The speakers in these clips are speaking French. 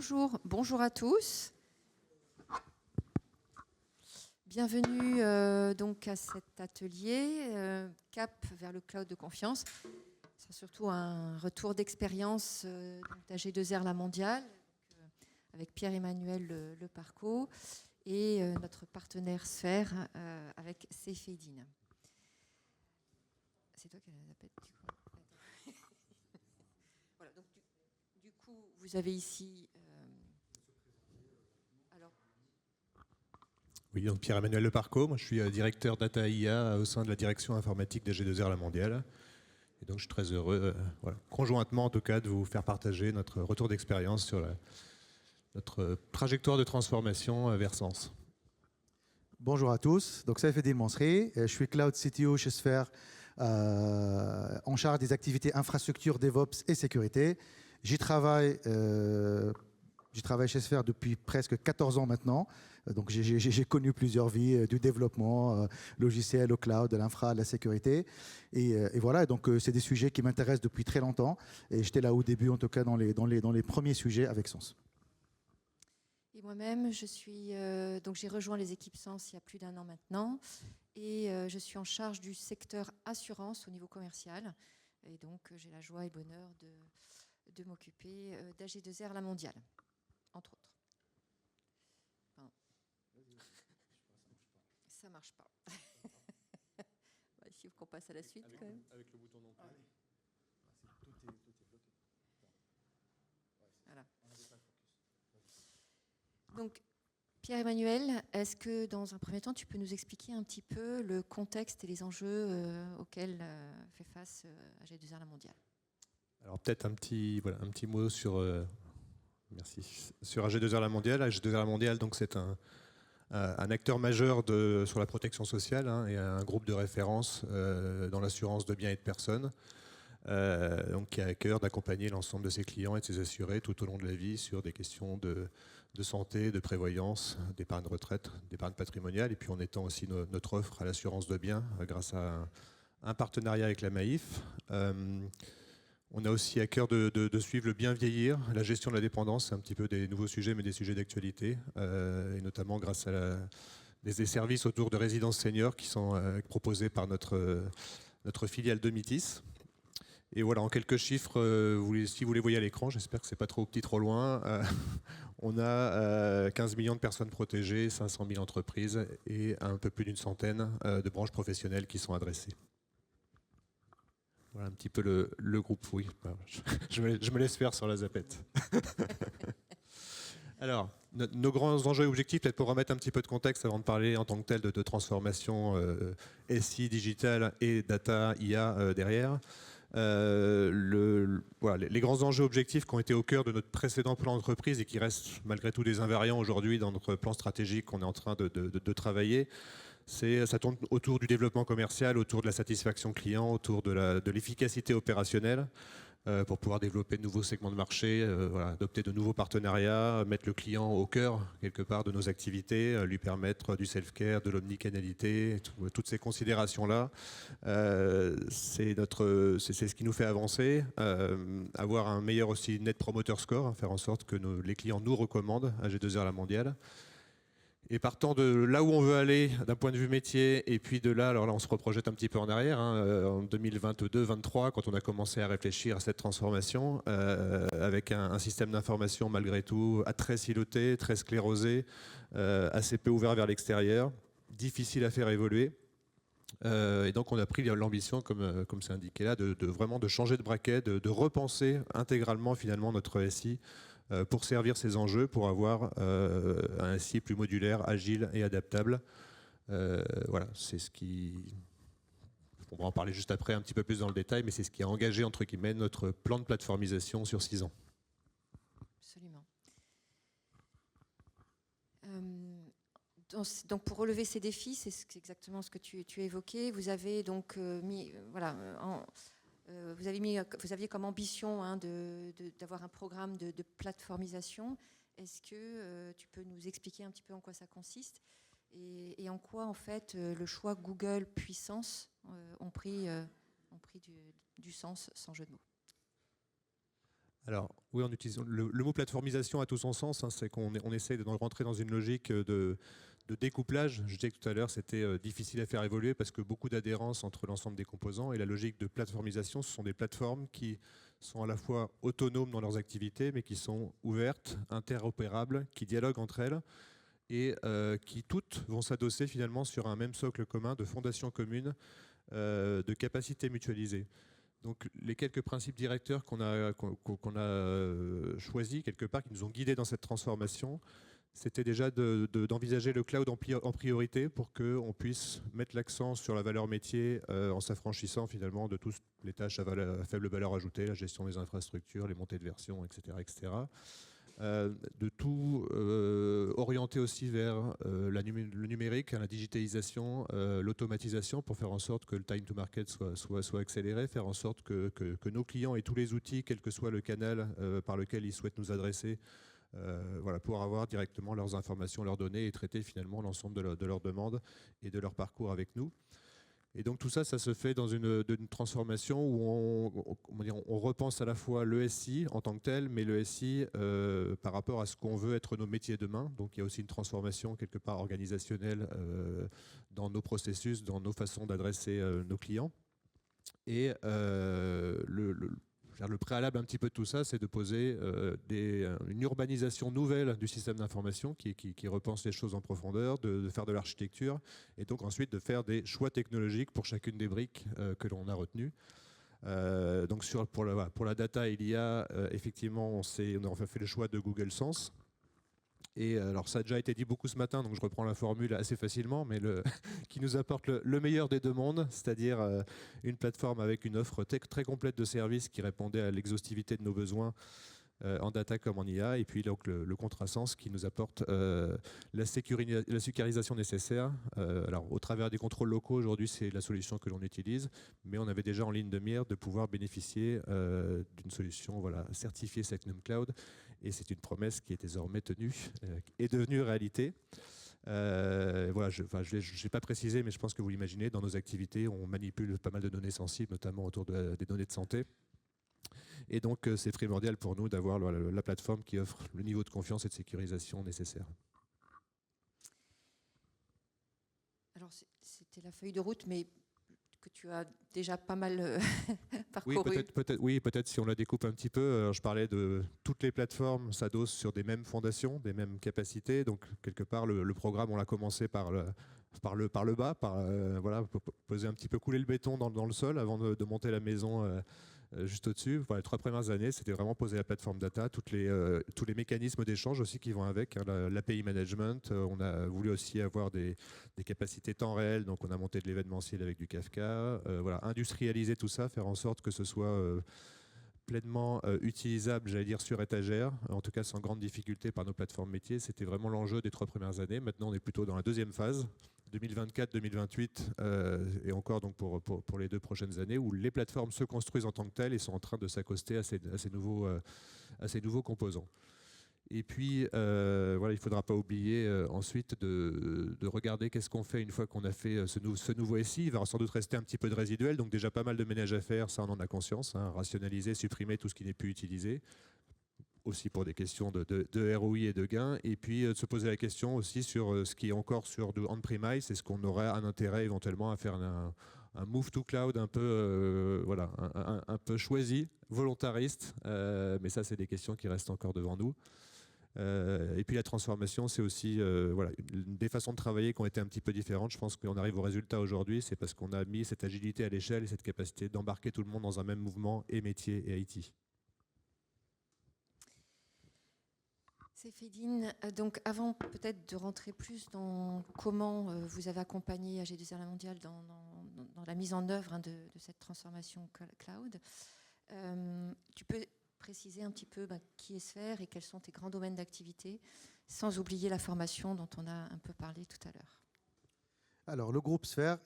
Bonjour à tous. Bienvenue donc à cet atelier Cap vers le cloud de confiance. C'est surtout un retour d'expérience d'AG2R La Mondiale avec Pierre-Emmanuel Leparco et notre partenaire Sphère avec Cefedin. C'est toi qui as la pète. Voilà, donc du coup, vous avez ici. Oui, donc Pierre-Emmanuel Leparco, moi je suis directeur Data IA au sein de la direction informatique d'AG2R La Mondiale. Et donc je suis très heureux, conjointement en tout cas, de vous faire partager notre retour d'expérience sur notre trajectoire de transformation vers Sens. Bonjour à tous, donc Cefedin Mansri, je suis Cloud CTO chez Sphère, en charge des activités infrastructure, DevOps et sécurité. J'y travaille chez Sphère depuis presque 14 ans maintenant. Donc j'ai connu plusieurs vies, du développement logiciel au cloud, de l'infra, de la sécurité. Et voilà, donc c'est des sujets qui m'intéressent depuis très longtemps. Et j'étais là au début, en tout cas, dans les premiers sujets avec Sens. Et moi-même, donc j'ai rejoint les équipes Sens il y a plus d'1 an maintenant. Et je suis en charge du secteur assurance au niveau commercial. Et donc j'ai la joie et le bonheur de m'occuper d'AG2R La Mondiale, entre autres. Ça marche pas. Il faut qu'on passe à la suite quand même. Avec le bouton non plus. Tout est bloqué. Voilà. Donc, Pierre-Emmanuel, est-ce que dans un premier temps, tu peux nous expliquer un petit peu le contexte et les enjeux auxquels fait face AG2R La Mondiale? Alors peut-être un petit mot sur AG2R La Mondiale. AG2R La Mondiale, donc c'est un acteur majeur sur la protection sociale et un groupe de référence dans l'assurance de biens et de personnes, donc qui a à cœur d'accompagner l'ensemble de ses clients et de ses assurés tout au long de la vie sur des questions de santé, de prévoyance, d'épargne retraite, d'épargne patrimoniale, et puis en étant aussi notre offre à l'assurance de biens grâce à un partenariat avec la Maïf. On a aussi à cœur de suivre le bien vieillir, la gestion de la dépendance, c'est un petit peu des nouveaux sujets, mais des sujets d'actualité, et notamment grâce à des services autour de résidences seniors qui sont proposés par notre filiale de Métis. Et voilà, en quelques chiffres, si vous les voyez à l'écran, j'espère que ce n'est pas trop petit, trop loin, on a 15 millions de personnes protégées, 500 000 entreprises et un peu plus d'une centaine de branches professionnelles qui sont adressées. Voilà un petit peu le groupe, oui. Je me laisse faire sur la zapette. Alors, nos grands enjeux et objectifs, peut-être pour remettre un petit peu de contexte avant de parler en tant que tel de transformation SI, digital et data, IA derrière. Les grands enjeux objectifs qui ont été au cœur de notre précédent plan d'entreprise et qui restent malgré tout des invariants aujourd'hui dans notre plan stratégique qu'on est en train de travailler. Ça tourne autour du développement commercial, autour de la satisfaction client, autour de l'efficacité opérationnelle pour pouvoir développer de nouveaux segments de marché, adopter de nouveaux partenariats, mettre le client au cœur quelque part de nos activités, lui permettre du self-care, de l'omnicanalité, toutes ces considérations-là. C'est ce qui nous fait avancer, avoir un meilleur aussi net promoter score, faire en sorte que les clients nous recommandent à AG2R La Mondiale. Et partant de là où on veut aller d'un point de vue métier, et puis de là, alors là on se reprojette un petit peu en arrière, en 2022-2023, quand on a commencé à réfléchir à cette transformation, avec un système d'information malgré tout très siloté, très sclérosé, assez peu ouvert vers l'extérieur, difficile à faire évoluer. Et donc on a pris l'ambition, comme c'est indiqué là, de vraiment de changer de braquet, de repenser intégralement finalement notre SI, pour servir ces enjeux, pour avoir un SI plus modulaire, agile et adaptable. Voilà, c'est ce qui... On va en parler juste après un petit peu plus dans le détail, mais c'est ce qui a engagé, entre guillemets, notre plan de plateformisation sur 6 ans. Absolument. Donc pour relever ces défis, c'est exactement ce que tu as évoqué. Vous avez donc vous aviez comme ambition d'avoir un programme de plateformisation. Est-ce que tu peux nous expliquer un petit peu en quoi ça consiste et en quoi en fait le choix Google Puissance ont pris du sens sans jeu de mots? Alors Oui, en utilisant le mot plateformisation a tout son sens, hein, c'est qu'on essaie de rentrer dans une logique de découplage. Je disais que tout à l'heure, c'était difficile à faire évoluer parce que beaucoup d'adhérence entre l'ensemble des composants. Et la logique de plateformisation, ce sont des plateformes qui sont à la fois autonomes dans leurs activités, mais qui sont ouvertes, interopérables, qui dialoguent entre elles et qui toutes vont s'adosser finalement sur un même socle commun de fondation commune, de capacités mutualisées. Donc les quelques principes directeurs qu'on a choisis quelque part, qui nous ont guidés dans cette transformation, c'était déjà d'envisager le cloud en priorité pour qu'on puisse mettre l'accent sur la valeur métier en s'affranchissant finalement de toutes les tâches à faible valeur ajoutée, la gestion des infrastructures, les montées de version, etc. etc. De tout orienter aussi vers le numérique, la digitalisation, l'automatisation pour faire en sorte que le time to market soit accéléré, faire en sorte que nos clients aient tous les outils, quel que soit le canal par lequel ils souhaitent nous adresser, voilà, pour avoir directement leurs informations, leurs données et traiter finalement l'ensemble de leurs demandes et de leur parcours avec nous. Et donc tout ça, ça se fait dans une transformation où on repense à la fois le SI en tant que tel, mais le SI par rapport à ce qu'on veut être nos métiers demain. Donc il y a aussi une transformation quelque part organisationnelle dans nos processus, dans nos façons d'adresser nos clients. Et le préalable un petit peu de tout ça, c'est de poser une urbanisation nouvelle du système d'information qui repense les choses en profondeur, de faire de l'architecture et donc ensuite de faire des choix technologiques pour chacune des briques que l'on a retenues. Donc pour la data et l'IA, effectivement, on a fait le choix de Google Sense. Et alors ça a déjà été dit beaucoup ce matin, donc je reprends la formule assez facilement, mais qui nous apporte le meilleur des deux mondes, c'est-à-dire une plateforme avec une offre très complète de services qui répondait à l'exhaustivité de nos besoins en data comme en IA, et puis donc le contrasens qui nous apporte la sécurisation nécessaire. Alors au travers des contrôles locaux, aujourd'hui c'est la solution que l'on utilise, mais on avait déjà en ligne de mire de pouvoir bénéficier d'une solution certifiée Secnum Cloud, et c'est une promesse qui est désormais tenue, est devenue réalité. Voilà, je n'ai pas précisé, mais je pense que vous l'imaginez, dans nos activités, on manipule pas mal de données sensibles, notamment autour des données de santé. Et donc, c'est primordial pour nous d'avoir la plateforme qui offre le niveau de confiance et de sécurisation nécessaire. Alors, c'était la feuille de route, mais que tu as déjà pas mal parcouru. Oui, peut-être si on la découpe un petit peu. Je parlais de toutes les plateformes s'adossent sur des mêmes fondations, des mêmes capacités. Donc, quelque part, le programme, on l'a commencé par le bas, poser un petit peu, couler le béton dans le sol avant de monter la maison juste au-dessus. Les 3 premières années, c'était vraiment poser la plateforme data, tous les mécanismes d'échange aussi qui vont avec, l'API management. On a voulu aussi avoir des capacités temps réel, donc on a monté de l'événementiel avec du Kafka. Industrialiser tout ça, faire en sorte que ce soit pleinement utilisable, j'allais dire sur étagère, en tout cas sans grande difficulté par nos plateformes métiers. C'était vraiment l'enjeu des 3 premières années. Maintenant, on est plutôt dans la deuxième phase, 2024-2028, et encore donc pour les 2 prochaines années, où les plateformes se construisent en tant que telles et sont en train de s'accoster à ces nouveaux composants. Et puis, il ne faudra pas oublier ensuite de regarder qu'est-ce qu'on fait une fois qu'on a fait ce nouveau SI. Il va sans doute rester un petit peu de résiduel, donc déjà pas mal de ménage à faire, ça on en a conscience, hein, rationaliser, supprimer tout ce qui n'est plus utilisé, aussi pour des questions de ROI et de gains, et puis de se poser la question aussi sur ce qui est encore sur de on-premise, est-ce qu'on aurait un intérêt éventuellement à faire un move to cloud un peu, un peu choisi, volontariste, mais ça c'est des questions qui restent encore devant nous. Et puis la transformation, c'est aussi des façons de travailler qui ont été un petit peu différentes. Je pense qu'on arrive au résultat aujourd'hui, c'est parce qu'on a mis cette agilité à l'échelle et cette capacité d'embarquer tout le monde dans un même mouvement, et métier et IT. Seyfeddine, donc avant peut-être de rentrer plus dans comment vous avez accompagné AG2R La Mondiale dans la mise en œuvre de cette transformation cloud, tu peux préciser un petit peu qui est Sphère et quels sont tes grands domaines d'activité, sans oublier la formation dont on a un peu parlé tout à l'heure. Alors, le groupe Sphère,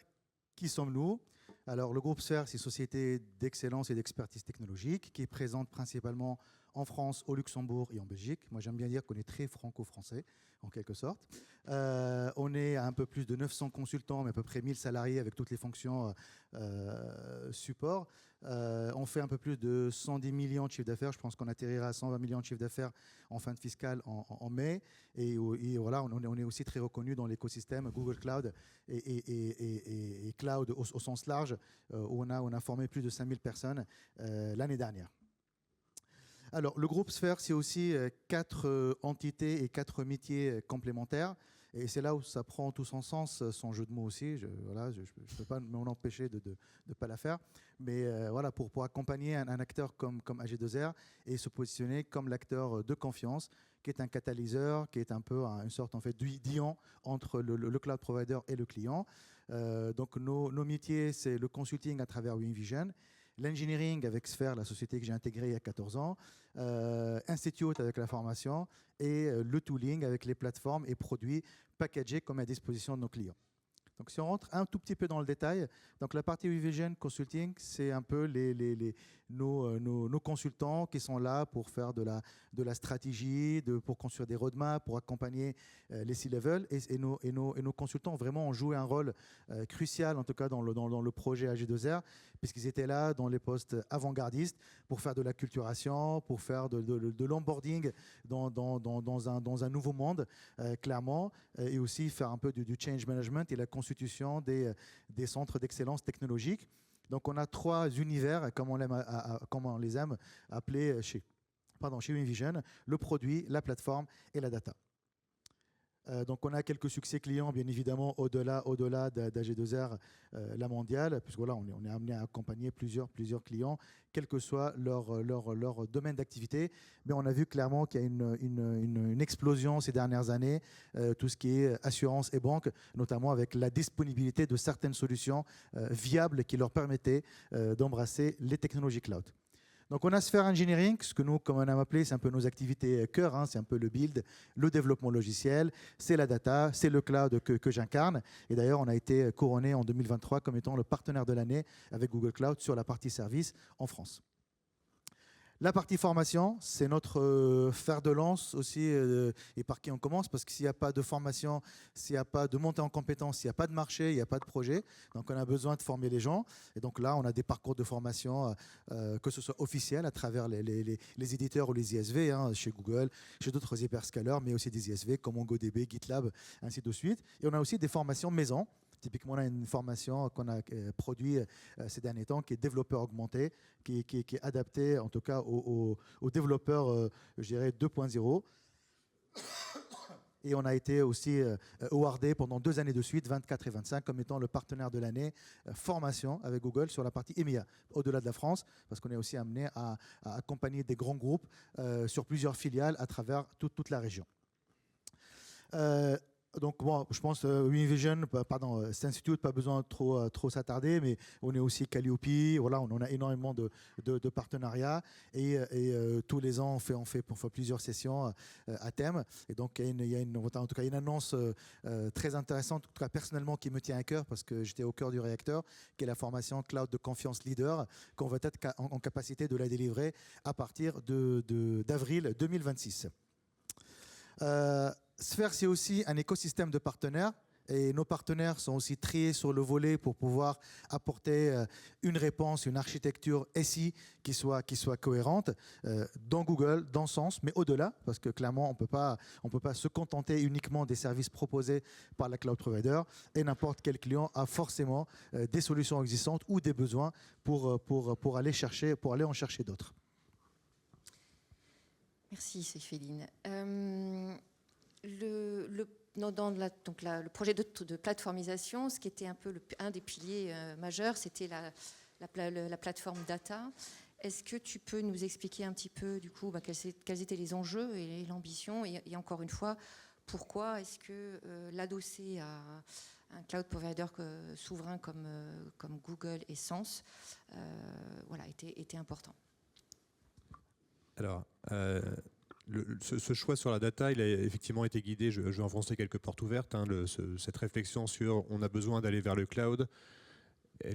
qui sommes-nous ? Alors, le groupe Sphère, c'est une société d'excellence et d'expertise technologique qui est présente principalement en France, au Luxembourg et en Belgique. Moi, j'aime bien dire qu'on est très franco-français, en quelque sorte. On est à un peu plus de 900 consultants, mais à peu près 1000 salariés avec toutes les fonctions support. On fait un peu plus de 110 millions de chiffre d'affaires. Je pense qu'on atterrira à 120 millions de chiffre d'affaires en fin de fiscale en mai. Et voilà, on est aussi très reconnu dans l'écosystème Google Cloud et Cloud au sens large, où on a formé plus de 5000 personnes l'année dernière. Alors, le groupe Sphère, c'est aussi 4 entités et 4 métiers complémentaires. Et c'est là où ça prend tout son sens, son jeu de mots aussi. Je ne peux pas m'en empêcher de ne pas la faire. Mais voilà, pour accompagner un acteur comme AG2R et se positionner comme l'acteur de confiance, qui est un catalyseur, qui est un peu une sorte en fait, d'ion entre le cloud provider et le client. Donc nos métiers, c'est le consulting à travers WinVision, l'engineering avec Sphère, la société que j'ai intégrée il y a 14 ans, Institute avec la formation et le tooling avec les plateformes et produits packagés comme à disposition de nos clients. Donc si on rentre un tout petit peu dans le détail, donc la partie WinVision Consulting, c'est un peu nos consultants qui sont là pour faire de la stratégie, pour construire des roadmaps, pour accompagner les C-level. Et nos consultants vraiment ont joué un rôle crucial, en tout cas dans le projet AG2R, puisqu'ils étaient là dans les postes avant-gardistes pour faire de la culturation, pour faire de l'onboarding dans un nouveau monde, clairement, et aussi faire un peu du change management et la constitution des centres d'excellence technologique. Donc on a 3 univers, comme on les aime appeler chez WinVision, le produit, la plateforme et la data. Donc on a quelques succès clients, bien évidemment, au-delà d'AG2R, la mondiale, puisque voilà, on est amené à accompagner plusieurs clients, quel que soit leur domaine d'activité. Mais on a vu clairement qu'il y a une explosion ces dernières années, tout ce qui est assurance et banque, notamment avec la disponibilité de certaines solutions viables qui leur permettaient d'embrasser les technologies cloud. Donc on a Sphère Engineering, ce que nous, comme on a appelé, c'est un peu nos activités cœur, hein, c'est un peu le build, le développement logiciel, c'est la data, c'est le cloud que j'incarne. Et d'ailleurs, on a été couronné en 2023 comme étant le partenaire de l'année avec Google Cloud sur la partie service en France. La partie formation, c'est notre fer de lance aussi, et par qui on commence, parce que s'il n'y a pas de formation, s'il n'y a pas de montée en compétences, s'il n'y a pas de marché, il n'y a pas de projet. Donc on a besoin de former les gens. Et donc là, on a des parcours de formation, que ce soit officiels à travers les éditeurs ou les ISV, hein, chez Google, chez d'autres hyperscalers, mais aussi des ISV comme MongoDB, GitLab, ainsi de suite. Et on a aussi des formations maison. Typiquement, on a une formation qu'on a produite ces derniers temps qui est développeur augmenté, qui est adaptée en tout cas aux développeurs, je dirais, 2.0. Et on a été aussi awardé pendant 2 années de suite, 24 et 25, comme étant le partenaire de l'année formation avec Google sur la partie EMEA, au-delà de la France, parce qu'on est aussi amené à accompagner des grands groupes sur plusieurs filiales à travers toute la région. Donc, bon, je pense WinVision, cet institut, pas besoin de trop s'attarder, mais on est aussi Calliope, voilà, on a énormément de partenariats et tous les ans, on fait plusieurs sessions à thème. Et donc, il y a en tout cas une annonce très intéressante, en tout cas personnellement, qui me tient à cœur parce que j'étais au cœur du réacteur, qui est la formation Cloud de Confiance Leader, qu'on va être en capacité de la délivrer à partir d'avril 2026. Sphère, c'est aussi un écosystème de partenaires et nos partenaires sont aussi triés sur le volet pour pouvoir apporter une réponse, une architecture SI qui soit cohérente dans Google, dans Sens, mais au-delà, parce que clairement, on peut pas se contenter uniquement des services proposés par la cloud provider et n'importe quel client a forcément des solutions existantes ou des besoins pour aller en chercher d'autres. Merci, Céphine. Le projet de plateformisation, ce qui était un peu un des piliers majeurs, c'était la plateforme data. Est-ce que tu peux nous expliquer un petit peu, du coup, quels étaient les enjeux et l'ambition et encore une fois, pourquoi est-ce que l'adosser à un cloud provider souverain comme Google et Sens était important? Alors, ce choix sur la data, il a effectivement été guidé, je vais enfoncer quelques portes ouvertes, hein, cette réflexion sur on a besoin d'aller vers le cloud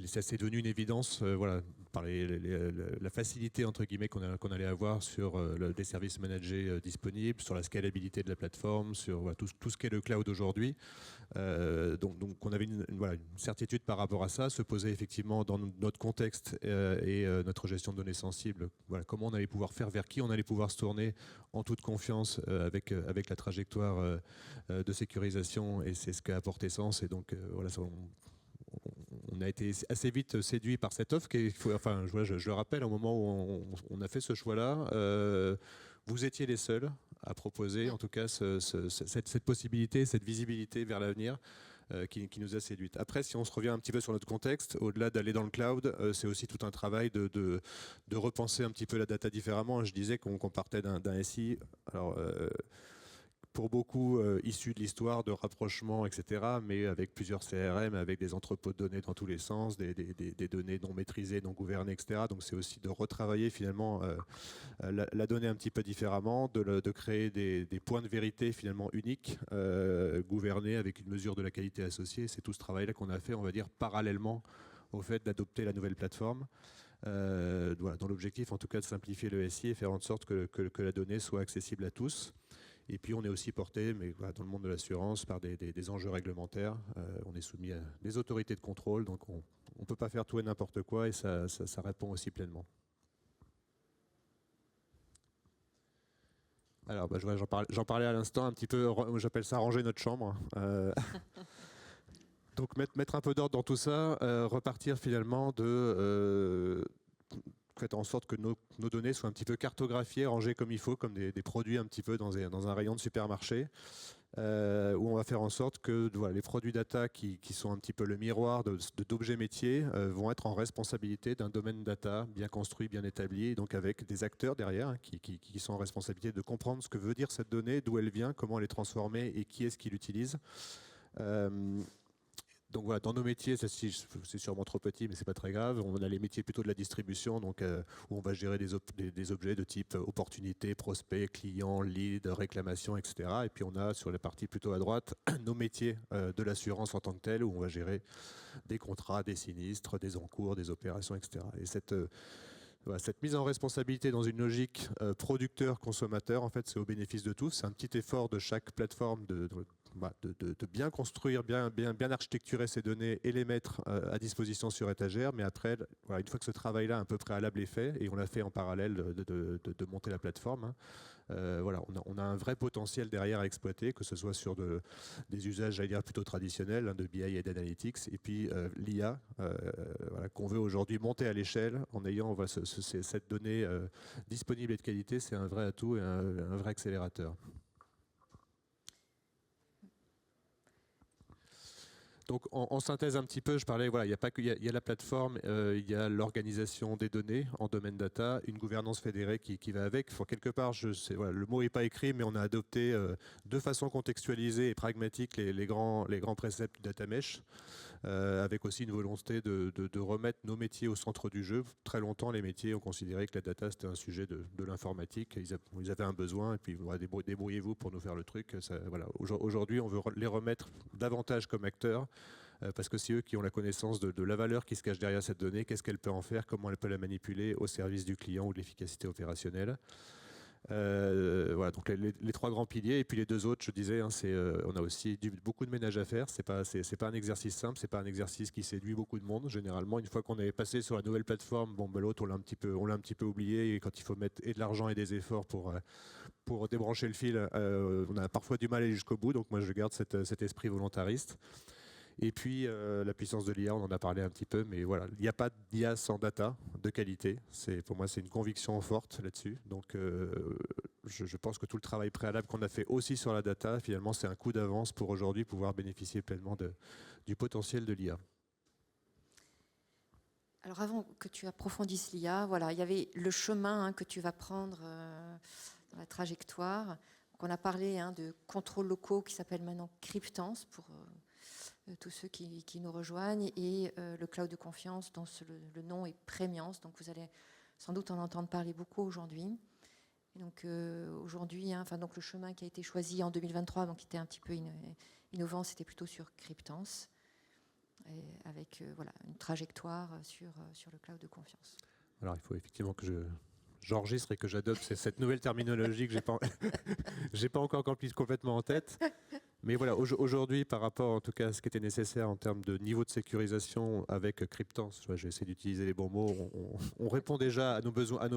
ça s'est devenu une évidence, voilà, par la facilité entre guillemets qu'on allait avoir sur des services managés disponibles, sur la scalabilité de la plateforme, sur voilà, tout ce qu'est le cloud aujourd'hui. Donc on avait voilà, une certitude par rapport à ça, se poser effectivement dans notre contexte et notre gestion de données sensibles, voilà, comment on allait pouvoir faire, vers qui on allait pouvoir se tourner en toute confiance avec la trajectoire de sécurisation, et c'est ce qu'a apporté Sens. Et donc voilà, on a été assez vite séduit par cette offre. Enfin, je le rappelle, au moment où on a fait ce choix-là, vous étiez les seuls à proposer, en tout cas, cette possibilité, cette visibilité vers l'avenir qui nous a séduite. Après, si on se revient un petit peu sur notre contexte, au-delà d'aller dans le cloud, c'est aussi tout un travail de repenser un petit peu la data différemment. Je disais qu'on partait d'un SI. Alors, pour beaucoup issus de l'histoire de rapprochement, etc., mais avec plusieurs CRM, avec des entrepôts de données dans tous les sens, des données non maîtrisées, non gouvernées, etc. Donc c'est aussi de retravailler finalement la donnée un petit peu différemment, de créer des points de vérité finalement uniques, gouvernés avec une mesure de la qualité associée. C'est tout ce travail-là qu'on a fait, on va dire, parallèlement au fait d'adopter la nouvelle plateforme. Voilà, dans l'objectif en tout cas de simplifier le SI et faire en sorte que la donnée soit accessible à tous. Et puis on est aussi porté, mais voilà, dans le monde de l'assurance, par des enjeux réglementaires. On est soumis à des autorités de contrôle, donc on ne peut pas faire tout et n'importe quoi, et ça répond aussi pleinement. Alors j'en parlais à l'instant un petit peu, j'appelle ça ranger notre chambre. Donc mettre un peu d'ordre dans tout ça, repartir finalement faites en sorte que nos données soient un petit peu cartographiées, rangées comme il faut, comme des produits un petit peu dans un rayon de supermarché, où on va faire en sorte que voilà, les produits data qui sont un petit peu le miroir d'objets métiers vont être en responsabilité d'un domaine data bien construit, bien établi, et donc avec des acteurs derrière qui sont en responsabilité de comprendre ce que veut dire cette donnée, d'où elle vient, comment elle est transformée et qui est-ce qui l'utilise. Donc voilà, dans nos métiers, c'est sûrement trop petit, mais c'est pas très grave. On a les métiers plutôt de la distribution, donc où on va gérer des objets de type opportunité, prospect, client, lead, réclamation, etc. Et puis on a sur la partie plutôt à droite nos métiers de l'assurance en tant que tel, où on va gérer des contrats, des sinistres, des encours, des opérations, etc. Et cette mise en responsabilité dans une logique producteur-consommateur, en fait, c'est au bénéfice de tous. C'est un petit effort de chaque plateforme de bien construire, bien architecturer ces données et les mettre à disposition sur étagère. Mais après, voilà, une fois que ce travail-là un peu préalable est fait, et on l'a fait en parallèle de monter la plateforme, voilà, on a un vrai potentiel derrière à exploiter, que ce soit sur des usages, j'allais dire, plutôt traditionnels, de BI et d'analytics, et puis l'IA, voilà, qu'on veut aujourd'hui monter à l'échelle en ayant cette donnée disponible et de qualité. C'est un vrai atout et un vrai accélérateur. Donc en synthèse un petit peu, je parlais, voilà, il y a la plateforme, il y a l'organisation des données en domaine data, une gouvernance fédérée qui va avec. Faut quelque part, voilà, le mot n'est pas écrit, mais on a adopté de façon contextualisée et pragmatique les grands préceptes du data mesh, avec aussi une volonté de remettre nos métiers au centre du jeu. Très longtemps, les métiers ont considéré que la data c'était un sujet de l'informatique. Ils avaient un besoin, et puis voilà, débrouillez-vous pour nous faire le truc. Voilà. Aujourd'hui, on veut les remettre davantage comme acteurs, parce que c'est eux qui ont la connaissance de la valeur qui se cache derrière cette donnée, qu'est-ce qu'elle peut en faire, comment elle peut la manipuler au service du client ou de l'efficacité opérationnelle. Voilà, donc les trois grands piliers, et puis les deux autres, je disais, hein, on a aussi beaucoup de ménage à faire. C'est pas un exercice simple, c'est pas un exercice qui séduit beaucoup de monde. Généralement, une fois qu'on est passé sur la nouvelle plateforme, bon, ben, l'autre on l'a un petit peu oublié, et quand il faut mettre et de l'argent et des efforts pour débrancher le fil, on a parfois du mal à aller jusqu'au bout. Donc moi, je garde cet esprit volontariste. Et puis la puissance de l'IA, on en a parlé un petit peu, mais voilà, il n'y a pas d'IA sans data de qualité. Pour moi, c'est une conviction forte là-dessus. Donc je pense que tout le travail préalable qu'on a fait aussi sur la data, finalement, c'est un coup d'avance pour aujourd'hui pouvoir bénéficier pleinement du potentiel de l'IA. Alors avant que tu approfondisses l'IA, voilà, il y avait le chemin que tu vas prendre dans la trajectoire. Donc on a parlé de contrôles locaux qui s'appelle maintenant Cryptance pour tous ceux qui nous rejoignent, et le cloud de confiance dont le nom est Prémiance. Donc vous allez sans doute en entendre parler beaucoup aujourd'hui. Et donc aujourd'hui, donc le chemin qui a été choisi en 2023, donc qui était un petit peu innovant, c'était plutôt sur Cryptance. et avec voilà, une trajectoire sur le cloud de confiance. Alors, il faut effectivement que j'enregistre et que j'adopte cette nouvelle terminologie que j'ai pas encore complètement en tête. Mais voilà, aujourd'hui, par rapport en tout cas à ce qui était nécessaire en termes de niveau de sécurisation avec Cryptance, je vais essayer d'utiliser les bons mots, on répond déjà à nos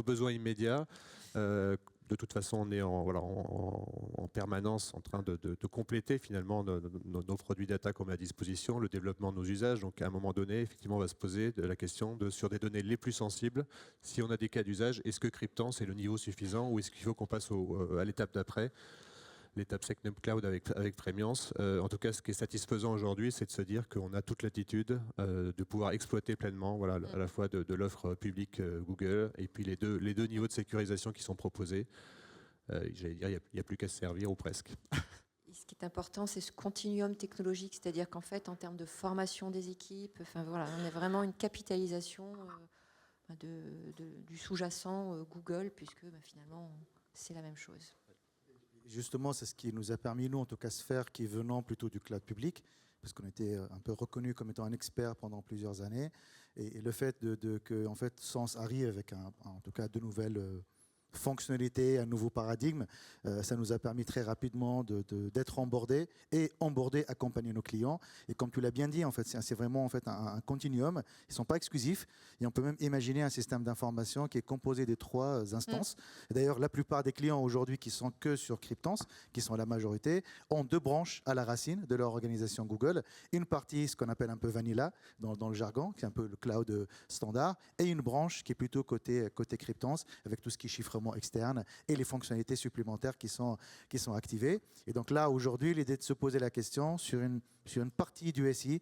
besoins immédiats. De toute façon, on est en permanence en train de compléter finalement nos produits data qu'on met à disposition, le développement de nos usages. Donc à un moment donné, effectivement, on va se poser la question sur des données les plus sensibles, si on a des cas d'usage, est-ce que Cryptance est le niveau suffisant ou est-ce qu'il faut qu'on passe à l'étape d'après, l'étape Secnum Cloud avec Premiance. En tout cas, ce qui est satisfaisant aujourd'hui, c'est de se dire qu'on a toute l'attitude de pouvoir exploiter pleinement à la fois de l'offre publique Google et puis les deux niveaux de sécurisation qui sont proposés. J'allais dire, il n'y a plus qu'à se servir ou presque. Et ce qui est important, c'est ce continuum technologique, c'est-à-dire qu'en fait, en termes de formation des équipes, voilà, on a vraiment une capitalisation du sous-jacent Google, puisque finalement, c'est la même chose. Justement, c'est ce qui nous a permis, nous, en tout cas, Sphère, qui est venant plutôt du cloud public, parce qu'on était un peu reconnu comme étant un expert pendant plusieurs années. Et le fait que en fait, Sens arrive avec, en tout cas, de nouvelles fonctionnalités, un nouveau paradigme, ça nous a permis très rapidement d'être onboardés et accompagner nos clients. Et comme tu l'as bien dit, en fait, c'est vraiment en fait un continuum. Ils ne sont pas exclusifs. Et on peut même imaginer un système d'information qui est composé des 3 instances. D'ailleurs, la plupart des clients aujourd'hui qui sont que sur Cryptance, qui sont la majorité, ont 2 branches à la racine de leur organisation Google. Une partie, ce qu'on appelle un peu vanilla dans le jargon, qui est un peu le cloud standard, et une branche qui est plutôt côté Cryptance, avec tout ce qui est chiffrement externe et les fonctionnalités supplémentaires qui sont activées. Et donc là, aujourd'hui, l'idée de se poser la question sur une partie du SI,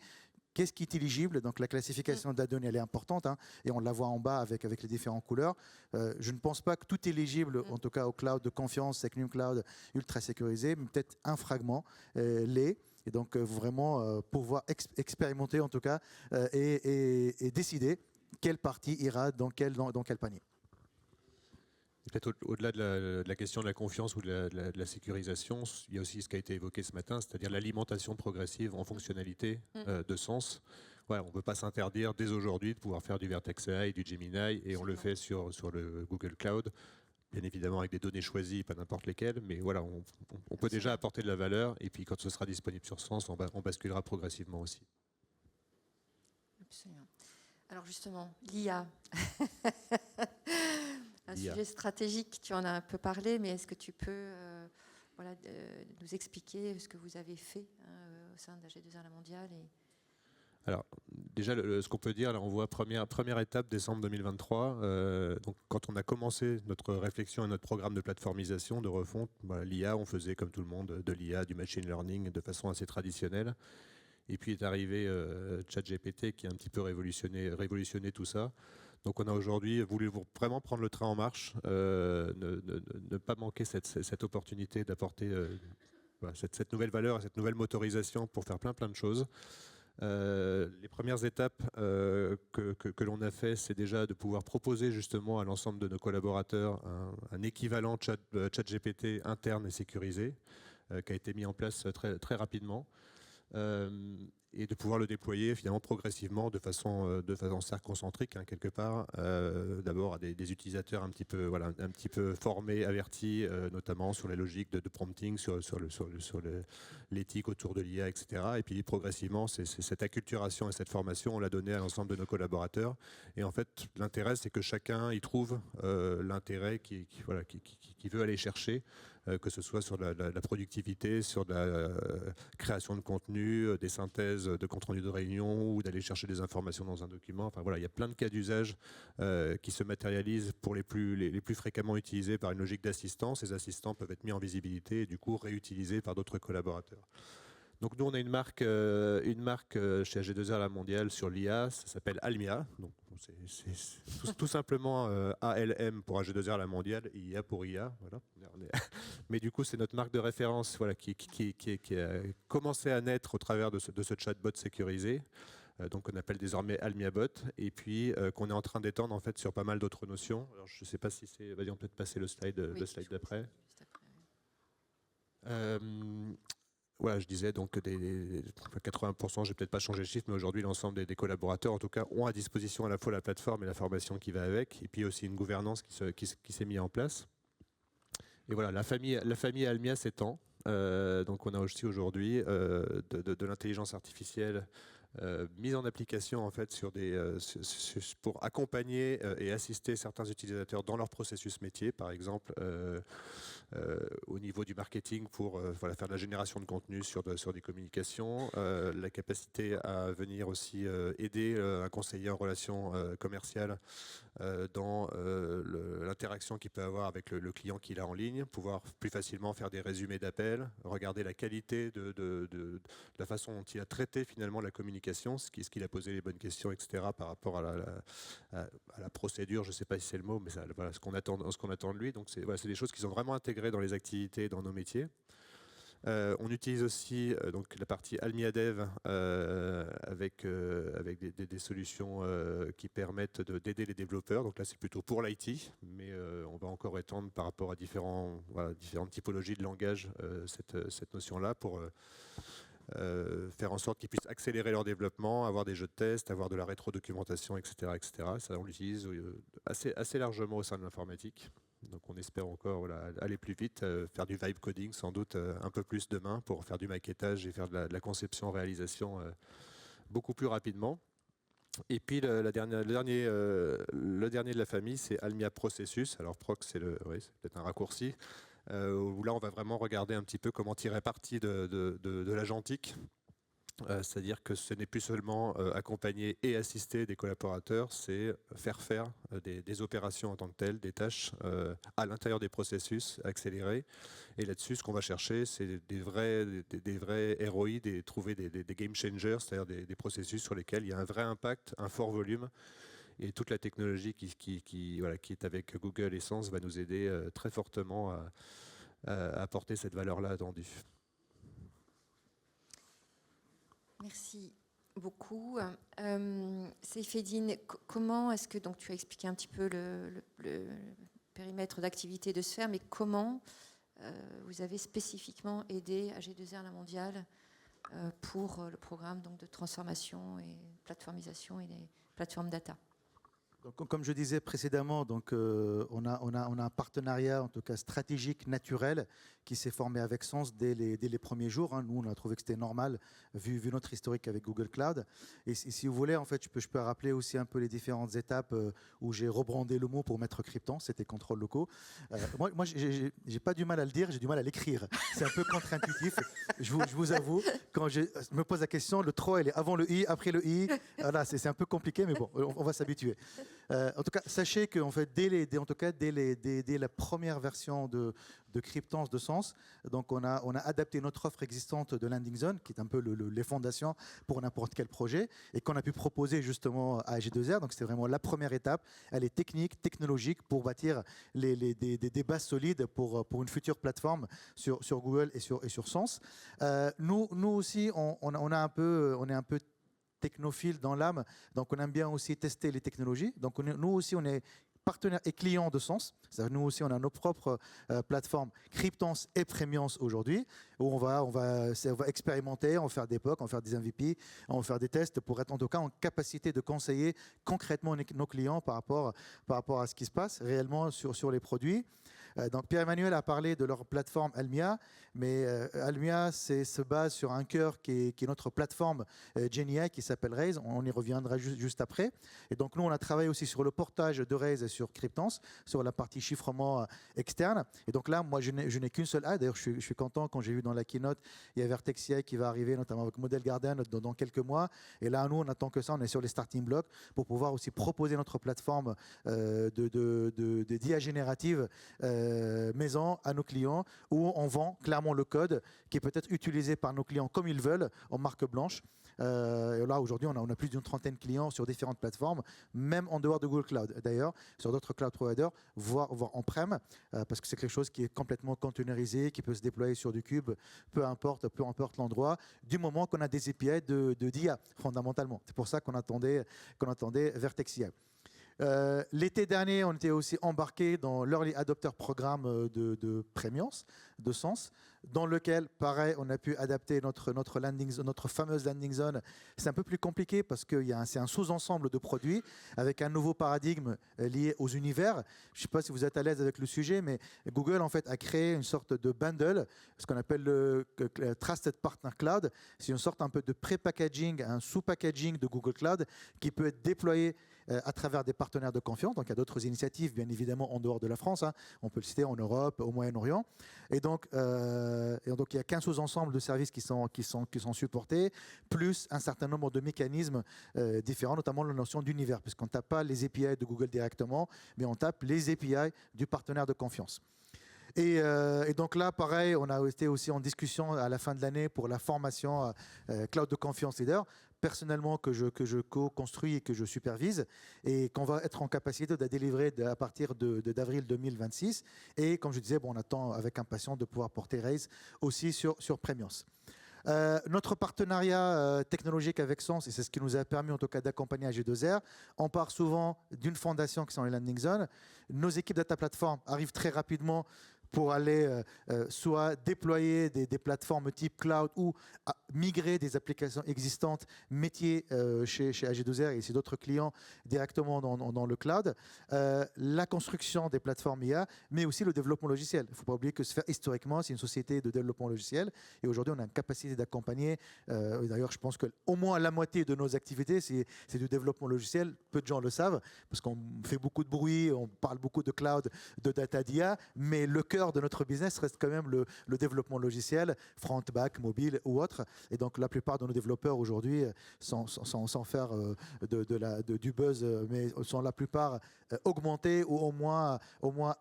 qu'est-ce qui est éligible? Donc la classification de la donnée, elle est importante, hein, et on la voit en bas avec les différentes couleurs. Je ne pense pas que tout est éligible, en tout cas au cloud de confiance, Secnum Cloud ultra sécurisé, mais peut-être un fragment l'est. Et donc vraiment pouvoir expérimenter en tout cas et décider quelle partie ira dans quel panier. Peut-être au-delà de la question de la confiance ou de la sécurisation, il y a aussi ce qui a été évoqué ce matin, c'est-à-dire l'alimentation progressive en fonctionnalité de Sens. Ouais, on ne peut pas s'interdire dès aujourd'hui de pouvoir faire du Vertex AI, du Gemini, et on le fait sur le Google Cloud, bien évidemment avec des données choisies, pas n'importe lesquelles, mais voilà, on peut déjà apporter de la valeur, et puis quand ce sera disponible sur Sens, on basculera progressivement aussi. Absolument. Alors justement, l'IA. Un sujet stratégique, tu en as un peu parlé, mais est-ce que tu peux nous expliquer ce que vous avez fait au sein d'AG2R La Mondiale Alors, déjà, ce qu'on peut dire, là, on voit première étape, décembre 2023. Donc, quand on a commencé notre réflexion et notre programme de plateformisation, de refonte, l'IA, on faisait comme tout le monde de l'IA, du machine learning de façon assez traditionnelle. Et puis est arrivé ChatGPT qui a un petit peu révolutionné tout ça. Donc on a aujourd'hui voulu vraiment prendre le train en marche, ne pas manquer cette opportunité d'apporter cette nouvelle valeur, cette nouvelle motorisation pour faire plein de choses. Les premières étapes que l'on a fait, c'est déjà de pouvoir proposer justement à l'ensemble de nos collaborateurs un équivalent ChatGPT interne et sécurisé qui a été mis en place très rapidement. Et de pouvoir le déployer finalement progressivement de façon cercle-concentrique quelque part, d'abord à des utilisateurs un petit peu formés, avertis, notamment sur les logiques de prompting, sur l'éthique autour de l'IA, etc. Et puis progressivement, c'est cette acculturation et cette formation, on l'a donnée à l'ensemble de nos collaborateurs. Et en fait, l'intérêt, c'est que chacun y trouve l'intérêt qu'il veut aller chercher. Que ce soit sur la productivité, sur la création de contenu, des synthèses de compte rendu de réunion ou d'aller chercher des informations dans un document. Enfin voilà, il y a plein de cas d'usage qui se matérialisent pour les plus fréquemment utilisés par une logique d'assistance. Ces assistants peuvent être mis en visibilité et du coup réutilisés par d'autres collaborateurs. Donc nous on a une marque chez AG2R La Mondiale sur l'IA, ça s'appelle Almia. Donc c'est tout simplement ALM pour AG2R La Mondiale, IA pour IA. Voilà. Mais du coup c'est notre marque de référence qui a commencé à naître au travers de ce chatbot sécurisé. Donc on appelle désormais AlmiaBot et puis qu'on est en train d'étendre en fait sur pas mal d'autres notions. Alors je ne sais pas si c'est, vas-y on peut passer le slide d'après. voilà, je disais donc 80%, je vais peut-être pas changer le chiffre, mais aujourd'hui l'ensemble des collaborateurs, en tout cas, ont à disposition à la fois la plateforme et la formation qui va avec, et puis aussi une gouvernance qui s'est mise en place. Et voilà, la famille Almia s'étend. Donc on a aussi aujourd'hui de l'intelligence artificielle mise en application en fait pour accompagner et assister certains utilisateurs dans leur processus métier, par exemple au niveau du marketing pour faire de la génération de contenu sur des communications, la capacité à venir aussi aider un conseiller en relations commerciales dans l'interaction qu'il peut avoir avec le client qu'il a en ligne, pouvoir plus facilement faire des résumés d'appels, regarder la qualité de la façon dont il a traité finalement la communication, ce qu'il a posé les bonnes questions, etc. par rapport à la procédure, je ne sais pas si c'est le mot, mais voilà, ce qu'on attend de lui. Donc c'est des choses qui sont vraiment intégrées dans les activités, dans nos métiers. On utilise aussi donc la partie Almia Dev avec des solutions qui permettent d'aider les développeurs. Donc là, c'est plutôt pour l'IT, mais on va encore étendre par rapport à différentes typologies de langage cette notion-là pour faire en sorte qu'ils puissent accélérer leur développement, avoir des jeux de test, avoir de la rétro-documentation, etc., etc. Ça, on l'utilise assez largement au sein de l'informatique. Donc on espère encore aller plus vite, faire du vibe coding sans doute un peu plus demain pour faire du maquettage et faire de la conception-réalisation beaucoup plus rapidement. Et puis le dernier de la famille, c'est Almia Processus. Alors Proc, c'est peut-être un raccourci, où là on va vraiment regarder un petit peu comment tirer parti de l'agentique. C'est-à-dire que ce n'est plus seulement accompagner et assister des collaborateurs, c'est faire des opérations en tant que telles, des tâches à l'intérieur des processus accélérés. Et là-dessus, ce qu'on va chercher, c'est des vrais ROI, trouver des game changers, c'est-à-dire des processus sur lesquels il y a un vrai impact, un fort volume. Et toute la technologie qui est avec Google Essence va nous aider très fortement à apporter cette valeur-là attendue. Merci beaucoup. Seyfeddine, comment est-ce que, donc tu as expliqué un petit peu le périmètre d'activité de Sphère, mais comment vous avez spécifiquement aidé AG2R La Mondiale pour le programme donc, de transformation et plateformisation et les plateformes data? Donc, comme je disais précédemment, donc, on a un partenariat, en tout cas stratégique, naturel, qui s'est formé avec Sens dès les premiers jours. Hein. Nous, on a trouvé que c'était normal, vu notre historique avec Google Cloud. Et si vous voulez, en fait, je peux rappeler aussi un peu les différentes étapes où j'ai rebrandé le mot pour mettre cryptant, c'était contrôles locaux. Moi j'ai pas du mal à le dire, j'ai du mal à l'écrire. C'est un peu contre-intuitif, je vous avoue. Quand je me pose la question, le 3, elle est avant le i, après le i. Voilà, c'est un peu compliqué, mais bon, on va s'habituer. En tout cas, sachez que en fait, dès la première version de Cryptance de Sens, donc on a adapté notre offre existante de Landing Zone, qui est un peu les fondations pour n'importe quel projet, et qu'on a pu proposer justement à AG2R. Donc c'était vraiment la première étape. Elle est technique, technologique, pour bâtir des bases solides pour une future plateforme sur Google et sur Sens. Nous aussi, on est un peu technophile dans l'âme, donc on aime bien aussi tester les technologies. Donc nous aussi, on est partenaire et client de Sens. Nous aussi, on a nos propres plateformes Cryptance et Premiance aujourd'hui, où on va expérimenter, on va faire des POC, on va faire des MVP, on va faire des tests pour être en tout cas en capacité de conseiller concrètement nos clients par rapport à ce qui se passe réellement sur les produits. Donc Pierre-Emmanuel a parlé de leur plateforme Almia, mais Almia se base sur un cœur qui est notre plateforme GenAI qui s'appelle Raise. On y reviendra juste après. Et donc nous, on a travaillé aussi sur le portage de Raise et sur Cryptance, sur la partie chiffrement externe. Et donc là, moi, je n'ai qu'une seule aide. D'ailleurs, je suis content quand j'ai vu dans la keynote, il y a Vertex.ai qui va arriver, notamment avec Model Garden dans quelques mois. Et là, nous, on attend que ça. On est sur les starting blocks pour pouvoir aussi proposer notre plateforme d'IA générative maison à nos clients, où on vend clairement le code qui est peut-être utilisé par nos clients comme ils veulent en marque blanche. Et là aujourd'hui on a plus d'une trentaine de clients sur différentes plateformes, même en dehors de Google Cloud d'ailleurs, sur d'autres cloud providers, voire on-prem, parce que c'est quelque chose qui est complètement containerisé, qui peut se déployer sur du cube, peu importe l'endroit, du moment qu'on a des API d'IA fondamentalement. C'est pour ça qu'on attendait Vertex.ai. L'été dernier, on était aussi embarqué dans l'Early Adopter Programme de Premiance, de Sens. dans lequel, pareil, on a pu adapter notre fameuse landing zone. C'est un peu plus compliqué parce que c'est un sous-ensemble de produits avec un nouveau paradigme lié aux univers. Je ne sais pas si vous êtes à l'aise avec le sujet, mais Google en fait a créé une sorte de bundle, ce qu'on appelle le Trusted Partner Cloud. C'est une sorte un peu de pré-packaging, un sous-packaging de Google Cloud qui peut être déployé à travers des partenaires de confiance. Donc, il y a d'autres initiatives, bien évidemment, en dehors de la France. On peut le citer en Europe, au Moyen-Orient. Et donc, il y a qu'un sous-ensemble de services qui sont supportés, plus un certain nombre de mécanismes différents, notamment la notion d'univers, puisqu'on ne tape pas les API de Google directement, mais on tape les API du partenaire de confiance. Et donc là, pareil, on a été aussi en discussion à la fin de l'année pour la formation Cloud de Confiance Leader, personnellement que je co-construis et que je supervise, et qu'on va être en capacité de délivrer à partir d'avril 2026. Et comme je disais, on attend avec impatience de pouvoir porter Raise aussi sur Premiance. Notre partenariat technologique avec Sens, et c'est ce qui nous a permis en tout cas d'accompagner AG2R, on part souvent d'une fondation qui sont les landing zones. Nos équipes data platform arrivent très rapidement pour aller soit déployer des plateformes type cloud ou migrer des applications existantes métiers chez AG2R et chez d'autres clients directement dans le cloud. La construction des plateformes IA, mais aussi le développement logiciel. Il ne faut pas oublier que Sphere, historiquement, c'est une société de développement logiciel. Et aujourd'hui, on a une capacité d'accompagner. D'ailleurs, je pense qu'au moins la moitié de nos activités, c'est du développement logiciel. Peu de gens le savent, parce qu'on fait beaucoup de bruit, on parle beaucoup de cloud, de data d'IA, mais le cœur de notre business reste quand même le développement logiciel, front, back, mobile ou autre. Et donc la plupart de nos développeurs aujourd'hui, sans faire du buzz, mais sont la plupart augmentés ou au moins on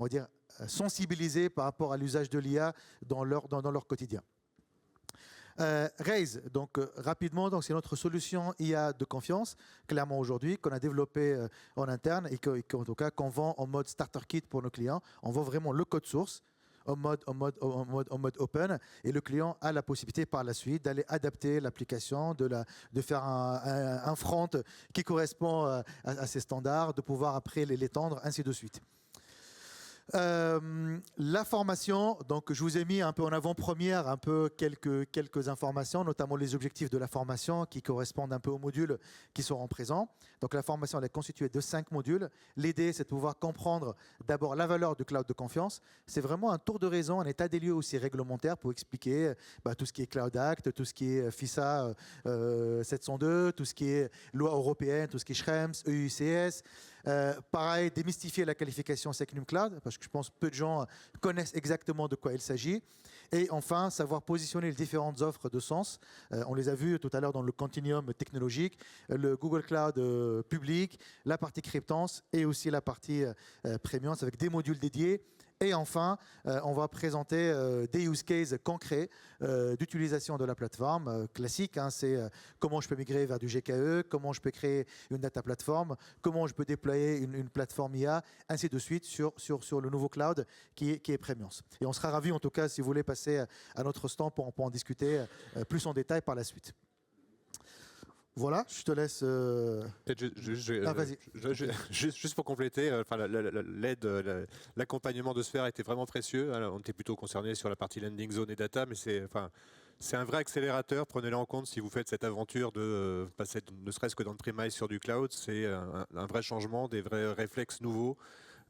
va dire, sensibilisés par rapport à l'usage de l'IA dans leur quotidien. Raise, donc rapidement, donc c'est notre solution IA de confiance, clairement aujourd'hui, qu'on a développée en interne et qu'en tout cas qu'on vend en mode starter kit pour nos clients. On vend vraiment le code source en mode open, et le client a la possibilité par la suite d'aller adapter l'application, de faire un front qui correspond à ses standards, de pouvoir après l'étendre, ainsi de suite. La formation, donc je vous ai mis un peu en avant-première quelques informations, notamment les objectifs de la formation qui correspondent un peu aux modules qui seront présents. Donc la formation elle est constituée de 5 modules. L'idée c'est de pouvoir comprendre d'abord la valeur du cloud de confiance. C'est vraiment un tour de raison, un état des lieux aussi réglementaire pour expliquer tout ce qui est Cloud Act, tout ce qui est FISA 702, tout ce qui est loi européenne, tout ce qui est Schrems, EUCS. Pareil, démystifier la qualification Secnum Cloud, parce que je pense que peu de gens connaissent exactement de quoi il s'agit. Et enfin, savoir positionner les différentes offres de sens. On les a vues tout à l'heure dans le continuum technologique, le Google Cloud public, la partie cryptance et aussi la partie premium avec des modules dédiés. Et enfin, on va présenter des use cases concrets d'utilisation de la plateforme. Classique, c'est comment je peux migrer vers du GKE, comment je peux créer une data platform, comment je peux déployer une plateforme IA, ainsi de suite sur le nouveau cloud qui est Premiance. Et on sera ravis, en tout cas, si vous voulez passer à notre stand pour en discuter plus en détail par la suite. Voilà, je te laisse. Vas-y. Juste pour compléter, l'aide, l'accompagnement de Sphere était vraiment précieux. Alors, on était plutôt concerné sur la partie landing zone et data, mais c'est un vrai accélérateur. Prenez-le en compte si vous faites cette aventure de passer ne serait-ce que d'on-premise sur du cloud. C'est un vrai changement, des vrais réflexes nouveaux.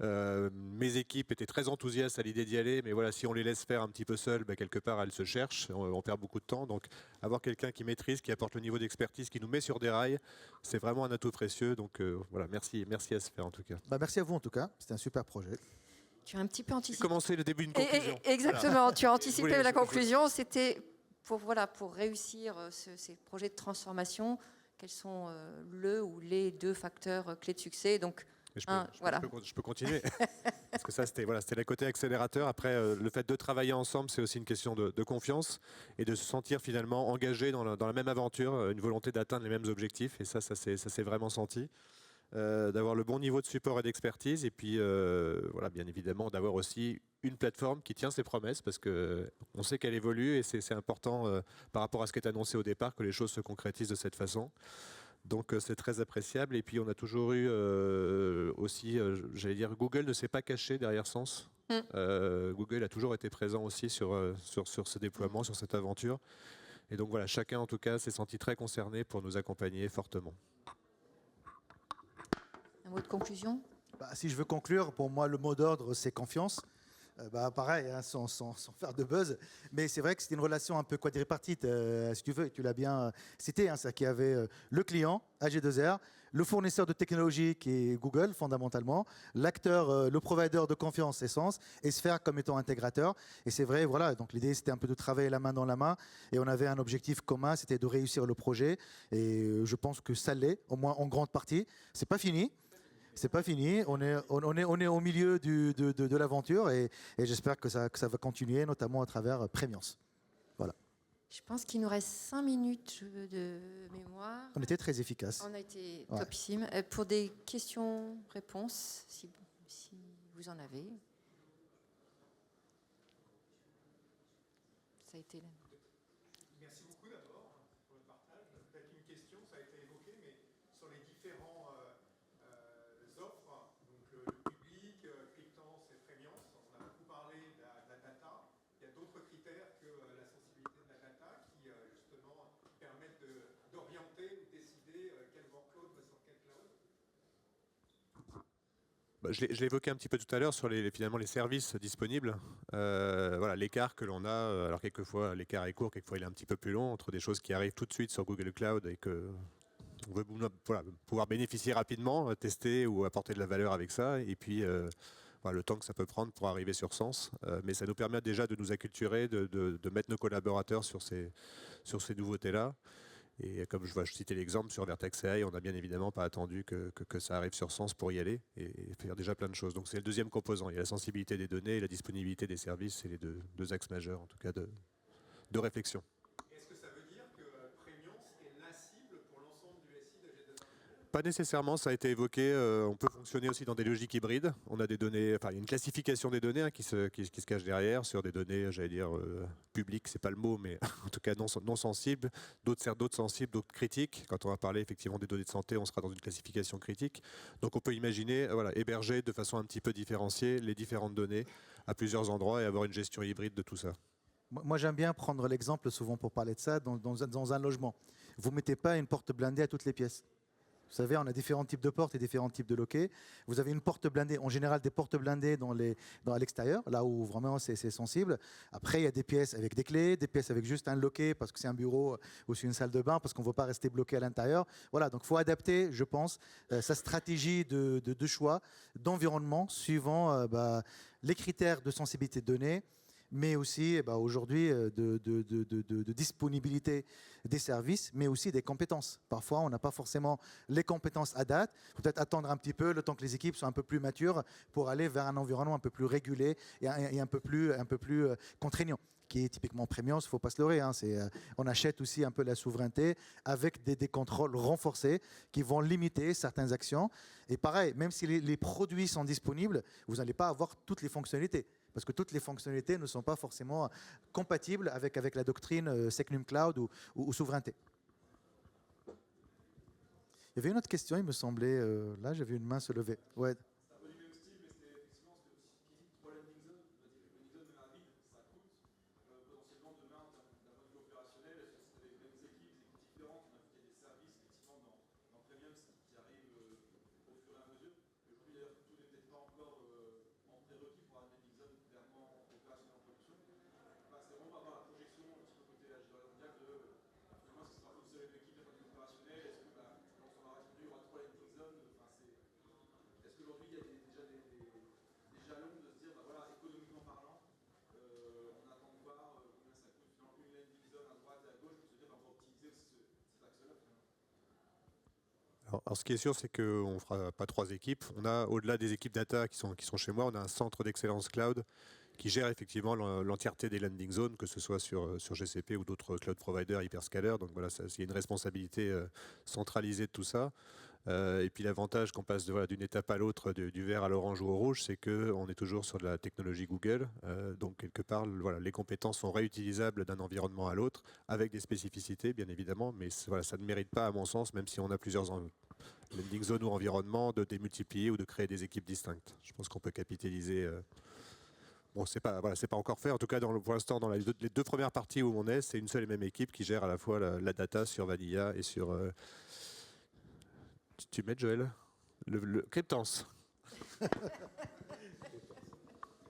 Mes équipes étaient très enthousiastes à l'idée d'y aller, mais voilà, si on les laisse faire un petit peu seuls, quelque part elles se cherchent, on perd beaucoup de temps. Donc avoir quelqu'un qui maîtrise, qui apporte le niveau d'expertise, qui nous met sur des rails, c'est vraiment un atout précieux. Donc voilà, merci à Sphere en tout cas. Merci à vous en tout cas, c'était un super projet. Tu as un petit peu anticipé. Commencer le début d'une conclusion. Exactement, voilà. Tu as anticipé la conclusion. C'était pour réussir ces projets de transformation, quels sont le ou les 2 facteurs clés de succès. Donc je peux continuer. Parce que ça, c'était le côté accélérateur. Après, le fait de travailler ensemble, c'est aussi une question de confiance et de se sentir finalement engagé dans la même aventure, une volonté d'atteindre les mêmes objectifs. Et ça s'est vraiment senti. D'avoir le bon niveau de support et d'expertise. Et puis, bien évidemment, d'avoir aussi une plateforme qui tient ses promesses parce qu'on sait qu'elle évolue et c'est important par rapport à ce qui est annoncé au départ que les choses se concrétisent de cette façon. Donc c'est très appréciable. Et puis on a toujours eu aussi, j'allais dire, Google ne s'est pas caché derrière Sens. Google a toujours été présent aussi sur ce déploiement, sur cette aventure. Et donc voilà, chacun en tout cas s'est senti très concerné pour nous accompagner fortement. Un mot de conclusion? Si je veux conclure, pour moi, le mot d'ordre, c'est confiance. Pareil, hein, sans faire de buzz. Mais c'est vrai que c'était une relation un peu quadripartite, si tu veux, et tu l'as bien cité. Hein, c'est-à-dire qu'il y avait le client, AG2R, le fournisseur de technologie qui est Google, fondamentalement, l'acteur, le provider de confiance, Essence, et Sphere comme étant intégrateur. Et c'est vrai, voilà, donc l'idée, c'était un peu de travailler la main dans la main. Et on avait un objectif commun, c'était de réussir le projet. Et je pense que ça l'est, au moins en grande partie. C'est pas fini. C'est pas fini, on est au milieu de l'aventure et j'espère que ça va continuer, notamment à travers Prémiance. Voilà. Je pense qu'il nous reste 5 minutes de mémoire. On était très efficace. On a été topissime. Pour des questions-réponses, si vous en avez. Ça a été là. Merci beaucoup d'abord pour le partage. Peut-être une question, ça a été évoqué, mais sur les différents offres, donc le public, Cryptance et Prémiance, on a beaucoup parlé de la data. Il y a d'autres critères que la sensibilité de la data qui justement permettent d'orienter ou décider quel workload va sur quel cloud. Je l'ai évoqué un petit peu tout à l'heure sur finalement les services disponibles. Voilà, l'écart que l'on a, alors quelquefois l'écart est court, quelquefois il est un petit peu plus long, entre des choses qui arrivent tout de suite sur Google Cloud et que on veut pouvoir bénéficier rapidement, tester ou apporter de la valeur avec ça, et puis le temps que ça peut prendre pour arriver sur Sens. Mais ça nous permet déjà de nous acculturer, de mettre nos collaborateurs sur ces nouveautés-là. Et comme je citais l'exemple sur Vertex AI, on n'a bien évidemment pas attendu que ça arrive sur Sens pour y aller et faire déjà plein de choses. Donc c'est le deuxième composant. Il y a la sensibilité des données et la disponibilité des services. C'est les deux axes majeurs, en tout cas, de réflexion. Est-ce que ça veut dire que Prémiance est la cible pour l'ensemble du SI d'AG2R? Pas nécessairement, ça a été évoqué. On peut fonctionner aussi dans des logiques hybrides. On a des données, il y a une classification des données qui se cache derrière sur des données, j'allais dire, publiques, c'est pas le mot, mais en tout cas non sensibles. D'autres sensibles, d'autres critiques. Quand on va parler effectivement des données de santé, on sera dans une classification critique. Donc on peut imaginer héberger de façon un petit peu différenciée les différentes données à plusieurs endroits et avoir une gestion hybride de tout ça. Moi, j'aime bien prendre l'exemple, souvent pour parler de ça, dans un logement. Vous ne mettez pas une porte blindée à toutes les pièces. Vous savez, on a différents types de portes et différents types de loquets. Vous avez une porte blindée, en général des portes blindées à l'extérieur, là où vraiment c'est sensible. Après, il y a des pièces avec des clés, des pièces avec juste un loquet parce que c'est un bureau ou c'est une salle de bain, parce qu'on ne veut pas rester bloqué à l'intérieur. Voilà, donc il faut adapter, je pense, sa stratégie de choix, d'environnement, suivant les critères de sensibilité de données, mais aussi aujourd'hui de disponibilité des services, mais aussi des compétences. Parfois, on n'a pas forcément les compétences à date. Il faut peut-être attendre un petit peu le temps que les équipes soient un peu plus matures pour aller vers un environnement un peu plus régulé et un peu plus contraignant, qui est typiquement Prémiance, il ne faut pas se leurrer. Hein, on achète aussi un peu la souveraineté avec des contrôles renforcés qui vont limiter certaines actions. Et pareil, même si les produits sont disponibles, vous n'allez pas avoir toutes les fonctionnalités. Parce que toutes les fonctionnalités ne sont pas forcément compatibles avec la doctrine Secnum Cloud ou souveraineté. Il y avait une autre question, il me semblait. Là, j'avais une main se lever. Ouais. Alors, ce qui est sûr, c'est qu'on ne fera pas 3 équipes. On a, au-delà des équipes data qui sont chez moi, on a un centre d'excellence cloud qui gère effectivement l'entièreté des landing zones, que ce soit sur GCP ou d'autres cloud providers hyperscalers. Donc voilà, il y a une responsabilité centralisée de tout ça. Et puis l'avantage qu'on passe d'une étape à l'autre, du vert à l'orange ou au rouge, c'est qu'on est toujours sur de la technologie Google. Donc quelque part, les compétences sont réutilisables d'un environnement à l'autre, avec des spécificités bien évidemment, mais ça ne mérite pas à mon sens, même si on a plusieurs landing zones ou environnements, de démultiplier ou de créer des équipes distinctes. Je pense qu'on peut capitaliser... Bon, c'est pas encore fait. En tout cas, pour l'instant, dans les deux premières parties où on est, c'est une seule et même équipe qui gère à la fois la data sur Vanilla et sur... Tu m'aides, Joël? Le Cryptance.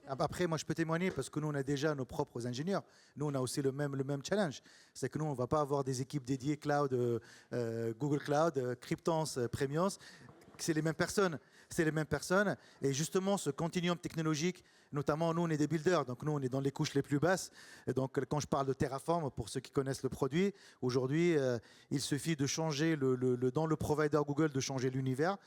Après, moi, je peux témoigner parce que nous, on a déjà nos propres ingénieurs. Nous, on a aussi le même challenge. C'est que nous, on ne va pas avoir des équipes dédiées cloud, Google Cloud, Cryptance, Premiance. C'est les mêmes personnes. C'est les mêmes personnes. Et justement, ce continuum technologique, notamment, nous, on est des builders. Donc, nous, on est dans les couches les plus basses. Et donc, quand je parle de Terraform, pour ceux qui connaissent le produit, aujourd'hui, il suffit de changer dans le provider Google, de changer l'univers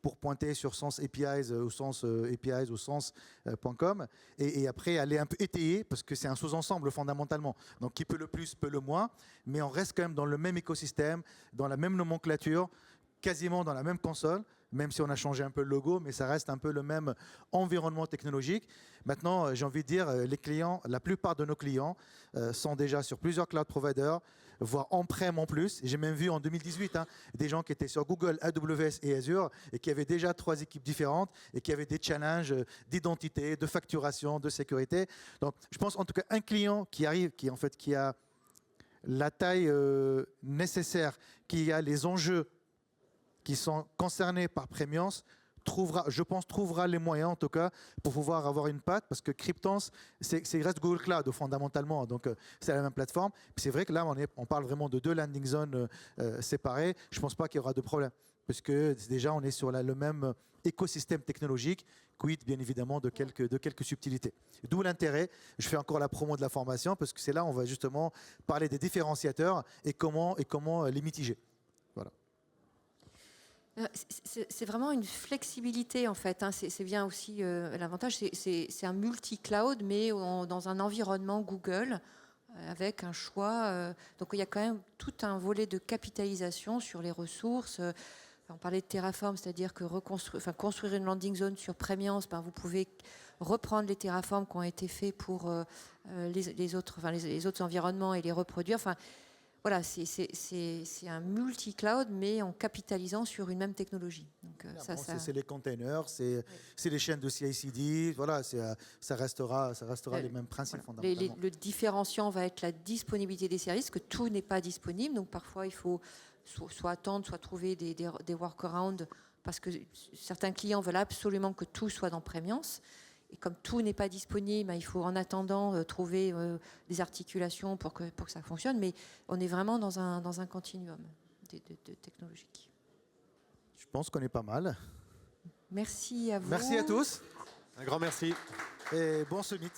pour pointer sur sens APIs au sens APIs au sens.com et après aller un peu étayer parce que c'est un sous-ensemble fondamentalement. Donc qui peut le plus, peut le moins, mais on reste quand même dans le même écosystème, dans la même nomenclature, quasiment dans la même console, même si on a changé un peu le logo, mais ça reste un peu le même environnement technologique. Maintenant, j'ai envie de dire, les clients, la plupart de nos clients sont déjà sur plusieurs cloud providers, voire on-prem en plus. J'ai même vu en 2018 des gens qui étaient sur Google, AWS et Azure et qui avaient déjà 3 équipes différentes et qui avaient des challenges d'identité, de facturation, de sécurité. Donc, je pense en tout cas un client qui arrive, qui a la taille nécessaire, qui a les enjeux qui sont concernés par Premiance, trouvera les moyens en tout cas pour pouvoir avoir une patte parce que Cryptance, reste Google Cloud fondamentalement, donc c'est la même plateforme. Puis c'est vrai que là on parle vraiment de 2 landing zones séparées. Je ne pense pas qu'il y aura de problème parce que déjà on est sur le même écosystème technologique, quid bien évidemment de quelques subtilités. D'où l'intérêt, je fais encore la promo de la formation parce que c'est là où on va justement parler des différenciateurs et comment les mitiger. Voilà. C'est vraiment une flexibilité en fait. C'est bien aussi l'avantage, c'est un multi-cloud, mais dans un environnement Google avec un choix. Donc il y a quand même tout un volet de capitalisation sur les ressources. On parlait de Terraform, c'est-à-dire que construire une landing zone sur Premiance, vous pouvez reprendre les Terraforms qui ont été faits pour les autres environnements et les reproduire. Voilà, c'est un multi-cloud, mais en capitalisant sur une même technologie. Donc, c'est les containers, c'est les chaînes de CI/CD. Voilà, ça restera les mêmes principes fondamentalement. Le différenciant va être la disponibilité des services, que tout n'est pas disponible. Donc parfois, il faut soit attendre, soit trouver des workarounds, parce que certains clients veulent absolument que tout soit dans Premiance. Et comme tout n'est pas disponible, il faut en attendant trouver des articulations pour que ça fonctionne. Mais on est vraiment dans un continuum de technologique. Je pense qu'on est pas mal. Merci à vous. Merci à tous. Un grand merci. Et bon summit.